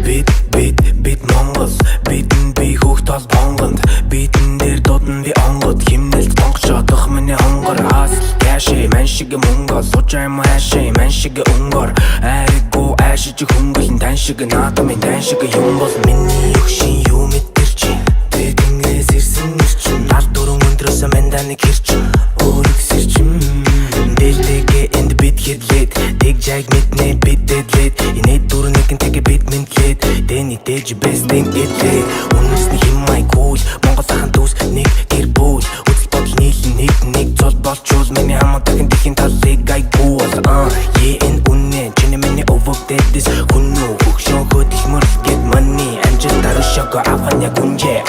Бит Монгол битэн би хүүхд тол бонгонд битэн дээр дуудан би онгод химнэлт тонгочодох миний хонгор хасл каши ман шиг мөнгө сужай маши ман шиг өнгөр айргу ашиж хөнгөлн тань шиг наадмын тань шиг юм бол миний өгшин юу мэдэрч тэнгээс ирсэн ирчин нар дөрөн өндрөөс мэнданы гэрчин өөрөг сэрчин дэлдэгэ энд бит хэдлээд тэг жаг мэднэ бит дэдлээд инээ дөрөн нэгэн тэгээ бит мэнтлээд дэни дэж бэстэн эдлээ үнэсний химмай кул монгол хаан дүүс нэг гэр бүл үзэл бодол нийлэн нэг цол болчуул миний хамаадаг дихийн талыг гайгүй энэ үнэ чиний миний overdead хүннүү хөгшөн хөдөлмөр get money амжилт даруушаага аван яг үнжээ